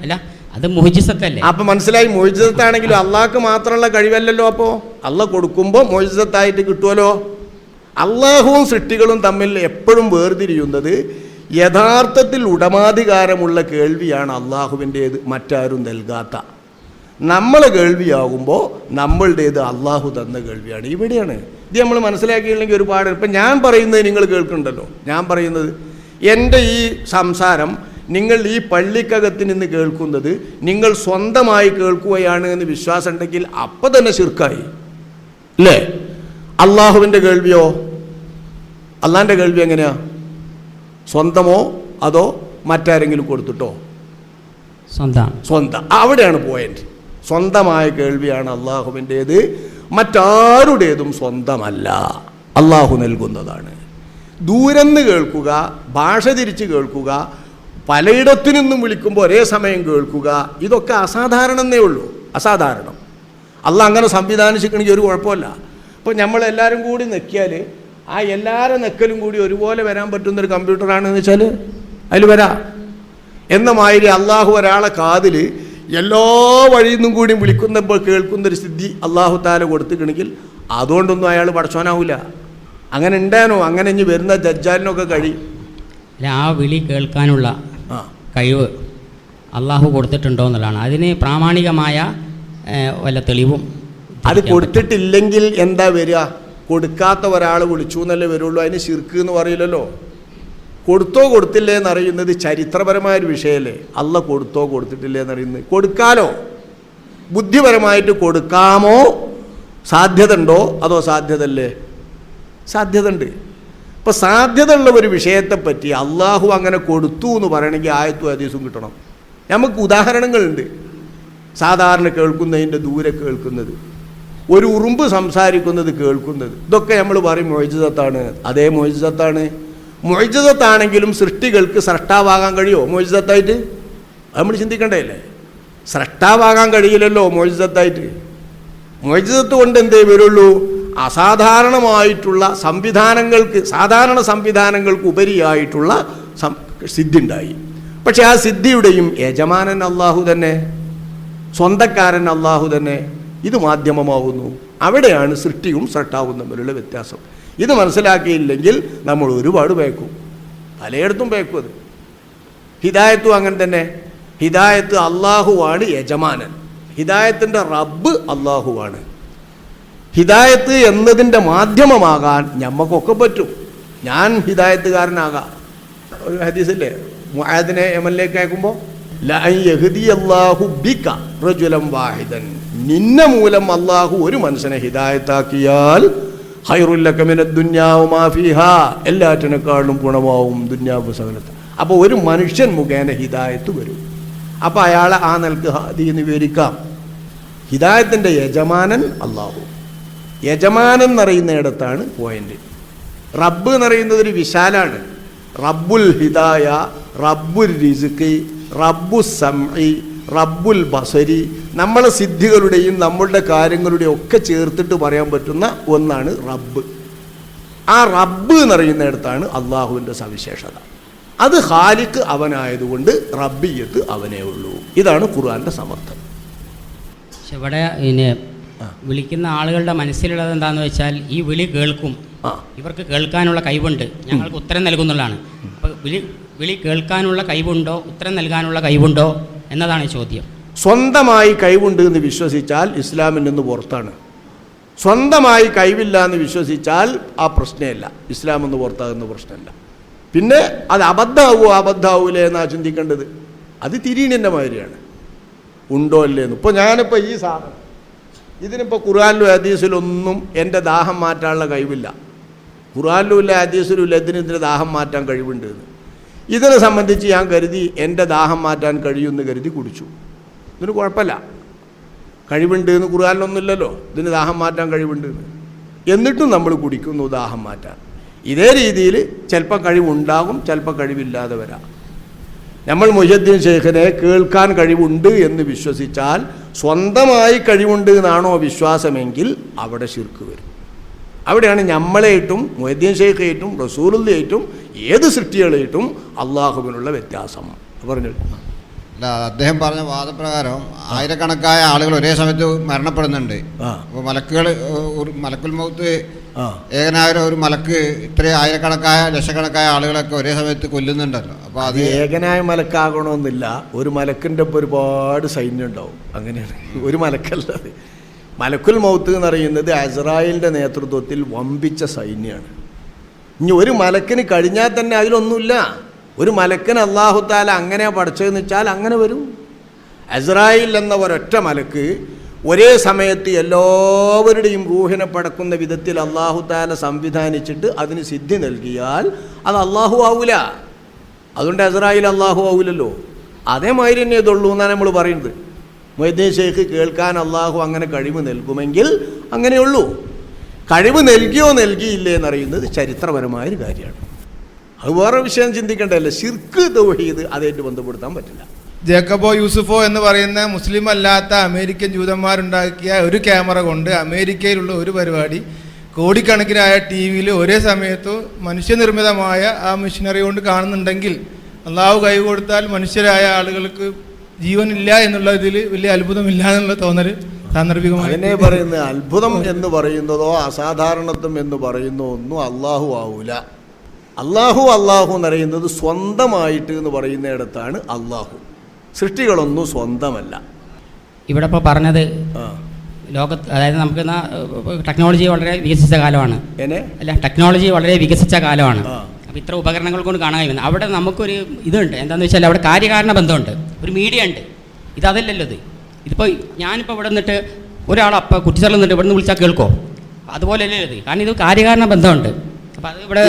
അല്ല അത് മുഹിജിസത്തല്ലേ? അപ്പം മനസ്സിലായി. മുഹിജിസത്താണെങ്കിലും അള്ളാഹ്ക്ക് മാത്രമുള്ള കഴിവല്ലല്ലോ. അപ്പോൾ അള്ളാഹ് കൊടുക്കുമ്പോൾ മുഹിജിസത്തായിട്ട് കിട്ടുമല്ലോ. അള്ളാഹുവും സൃഷ്ടികളും തമ്മിൽ എപ്പോഴും വേർതിരിയുന്നത് യഥാർത്ഥത്തിൽ ഉടമാധികാരമുള്ള കേൾവിയാണ് അള്ളാഹുവിൻ്റേത്, മറ്റാരും നൽകാത്ത. നമ്മളെ കേൾവിയാകുമ്പോൾ നമ്മളുടേത് അള്ളാഹു തന്ന കേൾവിയാണ്. ഇവിടെയാണ് ഇത് നമ്മൾ മനസ്സിലാക്കിയില്ലെങ്കിൽ ഒരുപാട്. ഇപ്പം ഞാൻ പറയുന്നത് നിങ്ങൾ കേൾക്കുന്നുണ്ടല്ലോ, ഞാൻ പറയുന്നത് എൻ്റെ ഈ സംസാരം നിങ്ങൾ ഈ പള്ളിക്കകത്ത് നിന്ന് കേൾക്കുന്നത് നിങ്ങൾ സ്വന്തമായി കേൾക്കുകയാണ് എന്ന് വിശ്വാസം ഉണ്ടെങ്കിൽ അപ്പം തന്നെ ശിർക്കായി, അല്ലേ? അള്ളാഹുവിൻ്റെ കേൾവിയോ, അള്ളാഹിൻ്റെ കേൾവി എങ്ങനെയാ? സ്വന്തമോ അതോ മറ്റാരെങ്കിലും കൊടുത്തിട്ടോ? സ്വന്തം. അവിടെയാണ് പോയിന്റ്. സ്വന്തമായ കേൾവിയാണ് അള്ളാഹുവിൻ്റേത്, മറ്റാരുടേതും സ്വന്തമല്ല, അള്ളാഹു നൽകുന്നതാണ്. ദൂരെന്ന് കേൾക്കുക, ഭാഷ തിരിച്ച് കേൾക്കുക, പലയിടത്തു നിന്നും വിളിക്കുമ്പോൾ ഒരേ സമയം കേൾക്കുക, ഇതൊക്കെ അസാധാരണന്നേ ഉള്ളൂ, അസാധാരണം. അള്ളാഹ് അങ്ങനെ സംവിധാനിച്ചിട്ടുണ്ടെങ്കിൽ ഒരു കുഴപ്പമില്ല. ഇപ്പോൾ നമ്മളെല്ലാവരും കൂടി നെക്കിയാൽ ആ എല്ലാവരും നെക്കലും കൂടി ഒരുപോലെ വരാൻ പറ്റുന്നൊരു കമ്പ്യൂട്ടറാണെന്ന് വെച്ചാൽ അതിൽ വരാം. എന്ന മാതിരി അള്ളാഹു ഒരാളെ കാതിൽ എല്ലാ വഴിയിൽ നിന്നും കൂടി വിളിക്കുന്നപ്പോൾ കേൾക്കുന്നൊരു സ്ഥിതി അള്ളാഹു താല കൊടുത്തിട്ടുണ്ടെങ്കിൽ അതുകൊണ്ടൊന്നും അയാൾ പടച്ചോനാവില്ല. അങ്ങനെ ഉണ്ടാനോ? അങ്ങനെ ഇനി വരുന്ന ദജ്ജാലിനൊക്കെ കഴിയും. ആ വിളി കേൾക്കാനുള്ള കഴിവ് അള്ളാഹു കൊടുത്തിട്ടുണ്ടോ എന്നുള്ളതാണ്. അതിന് പ്രാമാണികമായ വല്ല തെളിവും അത് കൊടുത്തിട്ടില്ലെങ്കിൽ എന്താ വരിക? കൊടുക്കാത്ത ഒരാൾ വിളിച്ചു എന്നല്ലേ വരുള്ളൂ. അതിന് ശിർക്ക് എന്ന് പറയില്ലല്ലോ. കൊടുത്തോ കൊടുത്തില്ലേ എന്നറിയുന്നത് ചരിത്രപരമായൊരു വിഷയമല്ലേ. അല്ല കൊടുത്തോ കൊടുത്തിട്ടില്ലേ എന്നറിയുന്നത്. കൊടുക്കാലോ, ബുദ്ധിപരമായിട്ട് കൊടുക്കാമോ, സാധ്യത ഉണ്ടോ അതോ സാധ്യതല്ലേ? സാധ്യത ഉണ്ട്. ഇപ്പോൾ സാധ്യത ഉള്ള ഒരു വിഷയത്തെപ്പറ്റി അള്ളാഹു അങ്ങനെ കൊടുത്തു എന്ന് പറയണമെങ്കിൽ ആയത്തും ഹദീസും കിട്ടണം. നമുക്ക് ഉദാഹരണങ്ങളുണ്ട്. സാധാരണ കേൾക്കുന്നതിൻ്റെ ദൂരെ കേൾക്കുന്നത്, ഒരു ഉറുമ്പ് സംസാരിക്കുന്നത് കേൾക്കുന്നത്, ഇതൊക്കെ നമ്മൾ പറയും മുഅ്ജിസത്താണ്. അതേ മുഅ്ജിസത്താണ്. മുഅ്ജിസത്താണെങ്കിലും സൃഷ്ടികൾക്ക് സ്രഷ്ടാവാകാൻ കഴിയുമോ മുഅ്ജിസത്തായിട്ട്? അത് നമ്മൾ ചിന്തിക്കണ്ടേല്ലേ? സ്രഷ്ടാവാകാൻ കഴിയില്ലല്ലോ മുഅ്ജിസത്തായിട്ട്. മുഅ്ജിസത്ത് കൊണ്ട് എന്തേ വരുള്ളൂ? അസാധാരണമായിട്ടുള്ള സംവിധാനങ്ങൾക്ക്, സാധാരണ സംവിധാനങ്ങൾക്ക് ഉപരിയായിട്ടുള്ള സിദ്ധി ഉണ്ടായി. പക്ഷെ ആ സിദ്ധിയുടെയും യജമാനൻ അള്ളാഹു തന്നെ, സ്വന്തക്കാരൻ അള്ളാഹു തന്നെ. ഇത് മാധ്യമമാവുന്നു. അവിടെയാണ് സൃഷ്ടിയും സ്രഷ്ടാവും തമ്മിലുള്ള വ്യത്യാസം. ഇത് മനസ്സിലാക്കിയില്ലെങ്കിൽ നമ്മൾ ഒരുപാട് പേക്കും, പലയിടത്തും പേക്കും. അത് ഹിദായത്തും അങ്ങനെ തന്നെ. ഹിദായത്ത് അള്ളാഹുവാണ് യജമാനൻ, ഹിദായത്തിൻ്റെ റബ്ബ് അള്ളാഹുവാണ്. ഹിദായത്ത് എന്നതിൻ്റെ മാധ്യമമാകാൻ ഞമ്മക്കൊക്കെ പറ്റും. ഞാൻ ഹിദായത്തുകാരനാകാം. ഒരു ഹദീസില്ലേ, മുആദിനെ യമനിലേക്ക് അയക്കുമ്പോൾ ലഅൻ യഹ്ദിയല്ലാഹു ബിക റജുലൻ വാഹിദൻ, നിന്നെ മൂലം അള്ളാഹു ഒരു മനുഷ്യനെ ഹിദായത്താക്കിയാൽ ഖൈറുൽ ലക മിനദ് ദുനിയാ വമാ ഫീഹാ, എല്ലാറ്റിനേക്കാളും ഗുണമാവും ദുനിയാവ് സകലത്ത്. അപ്പോൾ ഒരു മനുഷ്യൻ മുഖേന ഹിദായത്ത് വരും. അപ്പോൾ അയാളെ ആ നിലക്ക് ഹാദി എന്ന് വിവരിക്കാം. ഹിദായത്തിൻ്റെ യജമാനൻ അള്ളാഹു. യജമാനൻ എന്നറിയുന്നിടത്താണ് പോയിന്റ്. റബ്ബ് എന്നറിയുന്നത് ഒരു വിശാലാണ്. റബ്ബുൽ ഹിദായ, റബ്ബുൽ റിസ്ഖി, റബ്ബു സംഇ, റബ്ബുൽ ബസരി. നമ്മളെ സിദ്ധികളുടെയും നമ്മളുടെ കാര്യങ്ങളുടെയും ഒക്കെ ചേർത്തിട്ട് പറയാൻ പറ്റുന്ന ഒന്നാണ് റബ്ബ്. ആ റബ്ബ് എന്നറിയുന്നിടത്താണ് അള്ളാഹുവിൻ്റെ സവിശേഷത. അത് ഖാലിഖ് അവനായതുകൊണ്ട് റബ്ബിയത്ത് അവനേ ഉള്ളൂ. ഇതാണ് ഖുർആൻ്റെ സമർത്ഥം. പക്ഷെ ഇവിടെ പിന്നെ വിളിക്കുന്ന ആളുകളുടെ മനസ്സിലുള്ളത് എന്താണെന്ന് വെച്ചാൽ ഈ വിളി കേൾക്കും, ഇവർക്ക് കേൾക്കാനുള്ള കഴിവുണ്ട്, ഞങ്ങൾക്ക് ഉത്തരം നൽകുന്നുള്ളതാണ്. അപ്പോൾ വിളി കേൾക്കാനുള്ള കഴിവുണ്ടോ, ഉത്തരം നൽകാനുള്ള കഴിവുണ്ടോ എന്നതാണ് ചോദ്യം. സ്വന്തമായി കഴിവുണ്ട് എന്ന് വിശ്വസിച്ചാൽ ഇസ്ലാമിൽ നിന്ന് പുറത്താണ്. സ്വന്തമായി കഴിവില്ല എന്ന് വിശ്വസിച്ചാൽ ആ പ്രശ്നമില്ല, ഇസ്ലാം എന്ന് പുറത്താകുന്ന പ്രശ്നമില്ല. പിന്നെ അത് അബദ്ധാവൂലേ എന്നാണ് ചിന്തിക്കേണ്ടത്. അത് തിരീണിൻ്റെ മാതിരിയാണ്, ഉണ്ടോ അല്ലേന്ന്. ഇപ്പോൾ ഞാനിപ്പോൾ ഈ സാധനം ഇതിനിപ്പോൾ ഖുർആനിലും ഹദീസിലൊന്നും എൻ്റെ ദാഹം മാറ്റാനുള്ള കഴിവില്ല. ഖുർആനിലും ഇല്ല ഹദീസിലും ഇല്ല ഇതിന് ദാഹം മാറ്റാൻ കഴിവുണ്ട് എന്ന്. ഇതിനെ സംബന്ധിച്ച് ഞാൻ കരുതി എൻ്റെ ദാഹം മാറ്റാൻ കഴിയുമെന്ന് കരുതി കുടിച്ചു. ഇതിന് കുഴപ്പമില്ല, കഴിവുണ്ട് എന്ന് ഖുർആനിലൊന്നുമില്ലല്ലോ ഇതിന് ദാഹം മാറ്റാൻ കഴിവുണ്ട് എന്ന്. എന്നിട്ടും നമ്മൾ കുടിക്കുന്നു ദാഹം മാറ്റാൻ. ഇതേ രീതിയിൽ ചിലപ്പോൾ കഴിവുണ്ടാകും, ചിലപ്പോൾ കഴിവില്ലാതെ വരാം. നമ്മൾ മുഹ്യിദ്ദീൻ ശൈഖിനെ കേൾക്കാൻ കഴിവുണ്ട് എന്ന് വിശ്വസിച്ചാൽ സ്വന്തമായി കഴിവുണ്ട് എന്നാണോ വിശ്വാസമെങ്കിൽ അവിടെ ശിർക്ക് വരും. അവിടെയാണ് നമ്മളായിട്ടും മുഹ്യിദ്ദീൻ ശൈഖായിട്ടും റസൂലുള്ളാഹിയായിട്ടും ഏത് സൃഷ്ടികളായിട്ടും അള്ളാഹുവിനുള്ള വ്യത്യാസം പറഞ്ഞു. അല്ല, അദ്ദേഹം പറഞ്ഞ വാദപ്രകാരം ആയിരക്കണക്കായ ആളുകൾ ഒരേ സമയത്ത് മരണപ്പെടുന്നുണ്ട്. അപ്പോൾ മലക്കുൽ മൗത്ത് ഏകനായ ഒരു മലക്ക് ഇത്രയും ആയിരക്കണക്കായ ലക്ഷക്കണക്കായ ആളുകളൊക്കെ ഒരേ സമയത്ത് കൊല്ലുന്നുണ്ടല്ലോ. അപ്പോൾ അത് ഏകനായ മലക്കാകണമെന്നില്ല. ഒരു മലക്കിൻ്റെ ഒപ്പം ഒരുപാട് സൈന്യം ഉണ്ടാവും. അങ്ങനെയാണ്, ഒരു മലക്കല്ലത്. മലക്കുൽ മൗത്ത് എന്ന് പറയുന്നത് അസ്രായേലിൻ്റെ നേതൃത്വത്തിൽ വമ്പിച്ച സൈന്യമാണ്. ഇനി ഒരു മലക്കിന് കഴിഞ്ഞാൽ തന്നെ അതിലൊന്നുമില്ല. ഒരു മലക്കിന് അല്ലാഹു തആല അങ്ങനെ പഠിച്ചതെന്ന് വെച്ചാൽ അങ്ങനെ വരും. അസ്രായേൽ എന്ന ഒരൊറ്റ മലക്ക് ഒരേ സമയത്ത് എല്ലാവരുടെയും റൂഹിനെ പടക്കുന്ന വിധത്തിൽ അല്ലാഹു തആല സംവിധാനിച്ചിട്ട് അതിന് സിദ്ധി നൽകിയാൽ അത് അല്ലാഹു ആവൂല. അതുകൊണ്ട് അസ്രായേൽ അല്ലാഹു ആവൂലല്ലോ. അതേമാതിരി തന്നെ ഇതുള്ളൂ എന്നാണ് നമ്മൾ പറയുന്നത്. മുഹ്യിദ്ദീൻ ശൈഖ് കേൾക്കാൻ അല്ലാഹു അങ്ങനെ കഴിവ് നൽകുമെങ്കിൽ അങ്ങനെയുള്ളൂ. കഴിവ് നൽകിയോ നൽകിയില്ലേ എന്നറിയുന്നത് ചരിത്രപരമായൊരു കാര്യമാണ്. അത് വേറെ വിഷയം ചിന്തിക്കേണ്ടതല്ല. ശിർക്ക് തൗഹീദ് അതായിട്ട് ബന്ധപ്പെടുത്താൻ പറ്റില്ല. ജേക്കബോ യൂസുഫോ എന്ന് പറയുന്ന മുസ്ലിം അല്ലാത്ത അമേരിക്കൻ ജൂതന്മാരുണ്ടാക്കിയ ഒരു ക്യാമറ കൊണ്ട് അമേരിക്കയിലുള്ള ഒരു പരിപാടി കോടിക്കണക്കിനായ TV-യിൽ ഒരേ സമയത്ത് മനുഷ്യനിർമ്മിതമായ ആ മെഷീനറി കൊണ്ട് കാണുന്നുണ്ടെങ്കിൽ അള്ളാഹു കൈ കൊടുത്താൽ മനുഷ്യരായ ആളുകൾക്ക് ജീവനില്ല എന്നുള്ളതിൽ വലിയ അത്ഭുതമില്ല എന്നുള്ള തോന്നൽ സാന്ദർഭികമായി അതിനെ പറയുന്നത്. അത്ഭുതം എന്ന് പറയുന്നതോ അസാധാരണത്വം എന്ന് പറയുന്നതോ ഒന്നും അള്ളാഹു ആവൂല. അള്ളാഹു എന്നറിയുന്നത് സ്വന്തമായിട്ട് എന്ന് പറയുന്നിടത്താണ് അള്ളാഹു. സൃഷ്ടികളൊന്നും സ്വന്തമല്ല. ഇവിടെ ഇപ്പോൾ പറഞ്ഞത് ലോകത്ത്, അതായത് നമുക്ക് ടെക്നോളജി വളരെ വികസിച്ച കാലമാണ്. അല്ല, ടെക്നോളജി വളരെ വികസിച്ച കാലമാണ്. അപ്പോൾ ഇത്ര ഉപകരണങ്ങൾ കൊണ്ട് കാണാൻ കഴിയുന്നത് അവിടെ നമുക്കൊരു ഇതുണ്ട്. എന്താണെന്ന് വെച്ചാൽ അവിടെ കാര്യകാരണ ബന്ധമുണ്ട്, ഒരു മീഡിയ ഉണ്ട്. ഇതല്ലല്ലോ ഇതിപ്പോൾ ഞാനിപ്പോൾ ഇവിടെ നിന്നിട്ട് ഒരാളപ്പം കുറ്റിച്ചറിൽ നിന്നിട്ട് ഇവിടെ നിന്ന് വിളിച്ചാൽ കേൾക്കോ? അതുപോലെയല്ലേ ഇത്. കാരണം ഇത് കാര്യകാരണ ബന്ധമുണ്ട്. അപ്പം അത് ഇവിടെ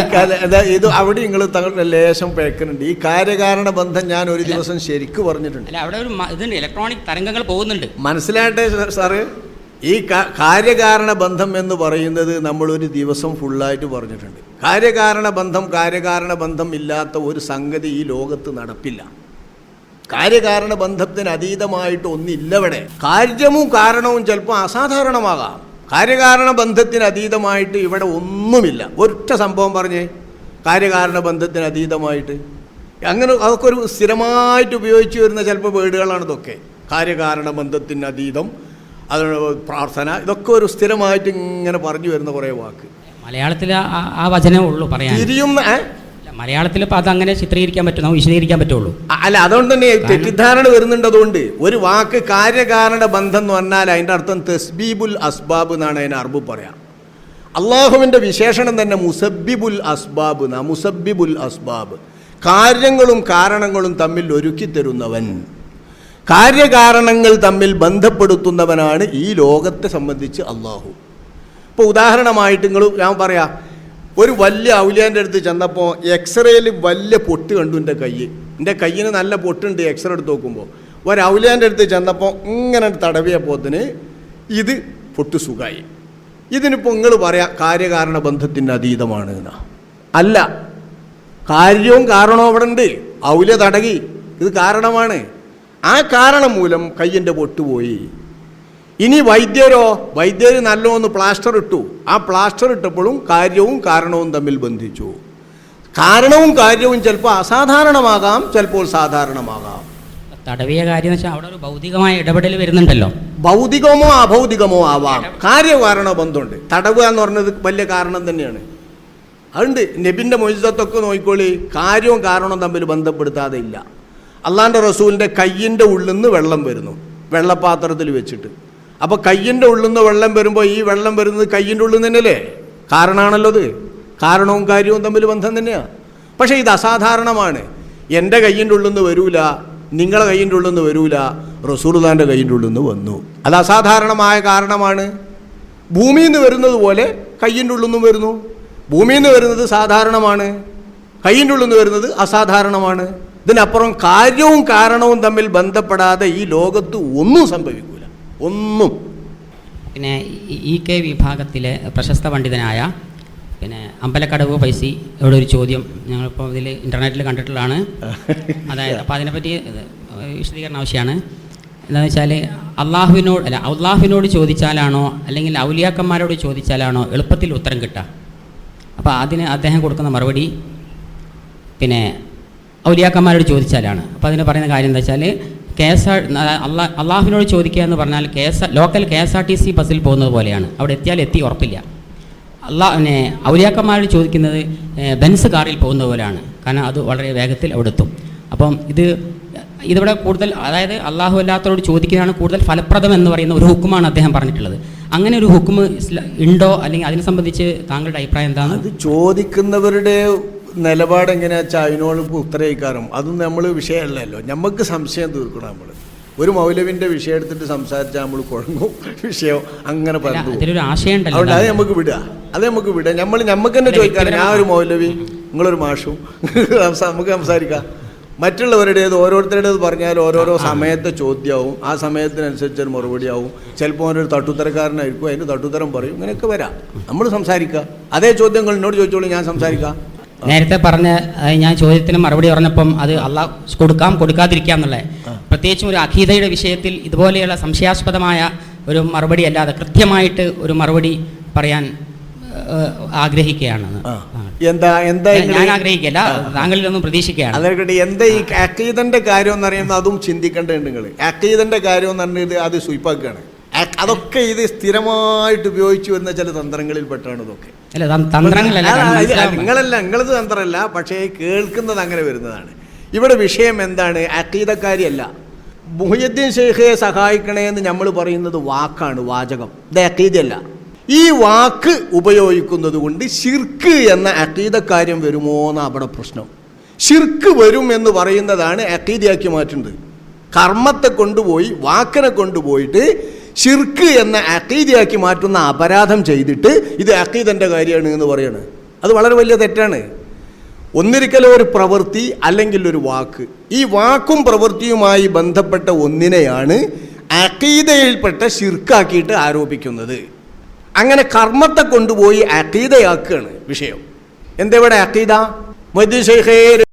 ഇത് അവിടെ നിങ്ങൾ തങ്ങളുടെ ലേശം പേക്കുന്നുണ്ട്. ഈ കാര്യകാരണ ബന്ധം ഞാൻ ഒരു ദിവസം ശരിക്കും പറഞ്ഞിട്ടുണ്ട്. അല്ല, അവിടെ ഒരു ഇതുണ്ട്, ഇലക്ട്രോണിക് തരംഗങ്ങൾ പോകുന്നുണ്ട്. മനസ്സിലായിട്ടെ സാറ്, ഈ കാര്യകാരണ ബന്ധം എന്ന് പറയുന്നത് നമ്മളൊരു ദിവസം ഫുള്ളായിട്ട് പറഞ്ഞിട്ടുണ്ട്. കാര്യകാരണ ബന്ധം ഇല്ലാത്ത ഒരു സംഗതി ഈ ലോകത്ത് നടപ്പില്ല. കാര്യകാരണ ബന്ധത്തിന് അതീതമായിട്ട് ഒന്നില്ല. ഇവിടെ കാര്യവും കാരണവും ചിലപ്പോൾ അസാധാരണമാകാം. കാര്യകാരണ ബന്ധത്തിന് അതീതമായിട്ട് ഇവിടെ ഒന്നുമില്ല. ഒറ്റ സംഭവം പറഞ്ഞേ, കാര്യകാരണ ബന്ധത്തിന് അതീതമായിട്ട്. അങ്ങനെ അതൊക്കെ ഒരു സ്ഥിരമായിട്ട് ഉപയോഗിച്ച് വരുന്ന ചിലപ്പോൾ വേർഡുകളാണ് ഇതൊക്കെ. കാര്യകാരണ ബന്ധത്തിന് അതീതം, അതിന് പ്രാർത്ഥന, ഇതൊക്കെ ഒരു സ്ഥിരമായിട്ട് ഇങ്ങനെ പറഞ്ഞു വരുന്ന കുറേ വാക്ക്. മലയാളത്തിൽ ആ വചനമേ ഉള്ളൂ പറയാൻ. തിരിയുന്ന മലയാളത്തിൽ ഇപ്പോൾ അതങ്ങനെ ചിത്രീകരിക്കാൻ പറ്റും, വിശദീകരിക്കാൻ പറ്റുള്ളൂ. അല്ല, അതുകൊണ്ട് തന്നെ തെറ്റിദ്ധാരണ വരുന്നുണ്ട്. അതുകൊണ്ട് ഒരു വാക്ക് കാര്യകാരണ ബന്ധം എന്ന് പറഞ്ഞാൽ അതിൻ്റെ അർത്ഥം തസ്ബീബുൽ അസ്ബാബ് എന്നാണ് അതിന് അറബ് പറയാം. അള്ളാഹുവിൻ്റെ വിശേഷണം തന്നെ മുസബ്ബിബുൽ അസ്ബാബ് എന്നാ. മുസബ്ബിബുൽ അസ്ബാബ്, കാര്യങ്ങളും കാരണങ്ങളും തമ്മിൽ ഒരുക്കി തരുന്നവൻ, കാര്യകാരണങ്ങൾ തമ്മിൽ ബന്ധപ്പെടുത്തുന്നവനാണ് ഈ ലോകത്തെ സംബന്ധിച്ച് അള്ളാഹു. ഇപ്പോൾ ഉദാഹരണമായിട്ട് ഞാൻ പറയാം, ഒരു വലിയ ഔലിയാൻ്റെ അടുത്ത് ചെന്നപ്പോൾ എക്സ്റേയിൽ വലിയ പൊട്ട് കണ്ടു. എൻ്റെ കയ്യിന് നല്ല പൊട്ടുണ്ട്. എക്സ്റേ എടുത്ത് നോക്കുമ്പോൾ ഒരു ഔലിയാൻ്റെ അടുത്ത് ചെന്നപ്പോൾ ഇങ്ങനെ തടവിയപ്പോത്തിന് ഇത് പൊട്ട് സുഖമായി. ഇതിനിപ്പോൾ നിങ്ങൾ പറയാം കാര്യകാരണ ബന്ധത്തിൻ്റെ അതീതമാണ് എന്നാ. അല്ല, കാര്യവും കാരണവും അവിടെ ഉണ്ട്. ഔലിയ തടകി, ഇത് കാരണമാണ്. ആ കാരണം മൂലം കയ്യിൻ്റെ പൊട്ടുപോയി. ഇനി വൈദ്യർ നല്ലോന്ന് പ്ലാസ്റ്റർ ഇട്ടു. ആ പ്ലാസ്റ്റർ ഇട്ടപ്പോഴും കാര്യവും കാരണവും തമ്മിൽ ബന്ധിച്ചു. കാരണവും കാര്യവും ചിലപ്പോൾ അസാധാരണമാകാം, ചിലപ്പോൾ സാധാരണമാകാം. തടവിയ കാര്യം എന്ന് വെച്ചാൽ അവിടെ ഒരു ഭൗതികമായ ഇടപെടൽ വരുന്നുണ്ടല്ലോ. ഭൗതികമോ അഭൗതികമോ ആവാം, കാര്യകാരണ ബന്ധമുണ്ട്. തടവുക എന്ന് പറഞ്ഞത് വലിയ കാരണം തന്നെയാണ്. അതുണ്ട്. നബിൻ്റെ മൊയ്സത്തൊക്കെ നോക്കിക്കോളി, കാര്യവും കാരണവും തമ്മിൽ ബന്ധപ്പെടുത്താതെ ഇല്ല. അള്ളാൻ്റെ റസൂലിൻ്റെ കയ്യിൻ്റെ ഉള്ളിൽ നിന്ന് വെള്ളം വരുന്നു വെള്ളപ്പാത്രത്തിൽ വെച്ചിട്ട്. അപ്പോൾ കയ്യിൻ്റെ ഉള്ളിൽ നിന്ന് വെള്ളം വരുമ്പോൾ ഈ വെള്ളം വരുന്നത് കയ്യിൻ്റെ ഉള്ളിൽ നിന്ന് തന്നെയല്ലേ? കാരണമാണല്ലോ അത്. കാരണവും കാര്യവും തമ്മിൽ ബന്ധം തന്നെയാണ്. പക്ഷേ ഇത് അസാധാരണമാണ്. എൻ്റെ കയ്യിൻ്റെ ഉള്ളിൽ നിന്ന് വരൂല, നിങ്ങളെ കയ്യിൻ്റെ ഉള്ളിൽ നിന്ന് വരൂല, റസൂലുള്ളാഹിൻ്റെ കയ്യിൻ്റെ ഉള്ളിൽ നിന്ന് വന്നു. അത് അസാധാരണമായ കാരണമാണ്. ഭൂമിയിൽ നിന്ന് വരുന്നത് പോലെ കയ്യിൻ്റെ ഉള്ളിൽ നിന്നും വരുന്നു. ഭൂമിയിൽ നിന്ന് വരുന്നത് സാധാരണമാണ്, കയ്യിൻ്റെ ഉള്ളിൽ നിന്ന് വരുന്നത് അസാധാരണമാണ്. ഇതിനപ്പുറം കാര്യവും കാരണവും തമ്മിൽ ബന്ധപ്പെടാതെ ഈ ലോകത്ത് ഒന്നും സംഭവിക്കില്ല, ഒന്നും. പിന്നെ EK വിഭാഗത്തിലെ പ്രശസ്ത പണ്ഡിതനായ അമ്പലക്കടവ് ഫൈസി ഇവിടെ ഒരു ചോദ്യം ഞങ്ങളിപ്പോൾ ഇതിൽ ഇൻ്റർനെറ്റിൽ കണ്ടിട്ടുള്ളതാണ്. അതായത് അപ്പോൾ അതിനെപ്പറ്റി വിശദീകരണം ആവശ്യമാണ്. എന്താണെന്ന് വെച്ചാൽ അള്ളാഹുവിനോട് ചോദിച്ചാലാണോ അല്ലെങ്കിൽ ഔലിയാക്കന്മാരോട് ചോദിച്ചാലാണോ എളുപ്പത്തിൽ ഉത്തരം കിട്ടുക? അപ്പോൾ അതിന് അദ്ദേഹം കൊടുക്കുന്ന മറുപടി ഔലിയാക്കന്മാരോട് ചോദിച്ചാലാണ്. അപ്പോൾ അതിന് പറയുന്ന കാര്യം എന്താ വെച്ചാൽ അള്ളാഹുവിനോട് ചോദിക്കുക എന്ന് പറഞ്ഞാൽ ലോക്കൽ KSRTC ബസ്സിൽ പോകുന്നത് പോലെയാണ്. അവിടെ എത്തി ഉറപ്പില്ല. ഔലിയാക്കന്മാരോട് ചോദിക്കുന്നത് ബെൻസ് കാറിൽ പോകുന്നത് പോലെയാണ്. കാരണം അത് വളരെ വേഗത്തിൽ അവിടെ എത്തും. അപ്പം ഇതിവിടെ കൂടുതൽ, അതായത് അള്ളാഹു അല്ലാത്തവരോട് ചോദിക്കുന്നതാണ് കൂടുതൽ ഫലപ്രദം എന്ന് പറയുന്ന ഒരു ഹുക്കുമാണ് അദ്ദേഹം പറഞ്ഞിട്ടുള്ളത്. അങ്ങനെ ഒരു ഹുക്കുമ് ഉണ്ടോ, അല്ലെങ്കിൽ അതിനെ സംബന്ധിച്ച് താങ്കളുടെ അഭിപ്രായം എന്താണ്? അത് ചോദിക്കുന്നവരുടെ നിലപാട് എങ്ങനെയാ വെച്ചാൽ അതിനോട് ഉത്തരയിക്കാറും അതൊന്നും നമ്മൾ വിഷയമല്ലല്ലോ. നമുക്ക് സംശയം തീർക്കണം. നമ്മൾ ഒരു മൗലവിൻ്റെ വിഷയം എടുത്തിട്ട് സംസാരിച്ചാൽ നമ്മൾ കുഴങ്ങും, വിഷയം അങ്ങനെ പറഞ്ഞു. അതുകൊണ്ട് അത് നമുക്ക് വിടുക. നമുക്ക് തന്നെ ചോദിക്കാം. ഞാൻ ഒരു മൗലവി, നിങ്ങളൊരു മാഷും, നമുക്ക് സംസാരിക്കാം. മറ്റുള്ളവരുടേത് ഓരോരുത്തരുടേത് പറഞ്ഞാൽ ഓരോരോ സമയത്തെ ചോദ്യമാവും, ആ സമയത്തിനനുസരിച്ചൊരു മറുപടി ആവും. ചിലപ്പോൾ അവനൊരു തട്ടുത്തരക്കാരനായിരിക്കും, അതിന് തട്ടുത്തരം പറയും. ഇങ്ങനെയൊക്കെ വരാം. നമ്മൾ സംസാരിക്കുക. അതേ ചോദ്യങ്ങൾ എന്നോട് ചോദിച്ചോളൂ, ഞാൻ സംസാരിക്കാം. നേരത്തെ പറഞ്ഞ ഞാൻ ചോദ്യത്തിന് മറുപടി പറഞ്ഞപ്പം അത് അള്ളാഹ് കൊടുക്കാതിരിക്കാം എന്നുള്ളത്, പ്രത്യേകിച്ചും ഒരു അഖീദയുടെ വിഷയത്തിൽ ഇതുപോലെയുള്ള സംശയാസ്പദമായ ഒരു മറുപടി അല്ലാതെ കൃത്യമായിട്ട് ഒരു മറുപടി പറയാൻ ആഗ്രഹിക്കുകയാണ്. ഞാൻ ആഗ്രഹിക്കല്ല, താങ്കളിലൊന്നും പ്രതീക്ഷിക്കുകയാണ്. അതൊക്കെ എന്താ ഈ അഖീദന്റെ കാര്യം എന്ന് പറയുന്നത് അതും ചിന്തിക്കേണ്ടതുണ്ട് നിങ്ങൾ. അഖീദന്റെ കാര്യം എന്ന് പറഞ്ഞത് അത് സ്വീപ്പാക്കുകയാണ്. അതൊക്കെ ഇത് സ്ഥിരമായിട്ട് ഉപയോഗിച്ചു വരുന്ന ചില തന്ത്രങ്ങളിൽ പെട്ടാണ് ഇതൊക്കെ. നിങ്ങളത് തന്ത്രമല്ല, പക്ഷേ കേൾക്കുന്നത് അങ്ങനെ വരുന്നതാണ്. ഇവിടെ വിഷയം എന്താണ്? അഖീദക്കാരിയല്ല. മുഹ്യിദ്ദീൻ ഷെയ്ഖെ സഹായിക്കണേ എന്ന് നമ്മൾ പറയുന്നത് വാക്കാണ്, വാചകം. ഇത് അഖീദയല്ല. ഈ വാക്ക് ഉപയോഗിക്കുന്നത് കൊണ്ട് ശിർക്ക് എന്ന അഖീദക്കാര്യം വരുമോ എന്നാണ് അവിടെ പ്രശ്നം. ശിർക്ക് വരും എന്ന് പറയുന്നതാണ് അഖീദയാക്കി മാറ്റുന്നത്. കർമ്മത്തെ കൊണ്ടുപോയി, വാക്കിനെ കൊണ്ടുപോയിട്ട് ശിർക്ക് എന്ന അഖീദയാക്കി മാറ്റുന്ന അപരാധം ചെയ്തിട്ട് ഇത് അഖീദൻ്റെ കാര്യമാണ് എന്ന് പറയാണ്. അത് വളരെ വലിയ തെറ്റാണ്. ഒന്നിരിക്കലും ഒരു പ്രവൃത്തി അല്ലെങ്കിൽ ഒരു വാക്ക്, ഈ വാക്കും പ്രവൃത്തിയുമായി ബന്ധപ്പെട്ട ഒന്നിനെയാണ് അഖീദയിൽപ്പെട്ട ശിർക്കാക്കിയിട്ട് ആരോപിക്കുന്നത്. അങ്ങനെ കർമ്മത്തെ കൊണ്ടുപോയി അഖീദയാക്കുകയാണ് വിഷയം. എന്തെവിടെ അഖീദ? മൊയ്തീൻ ശൈഖേ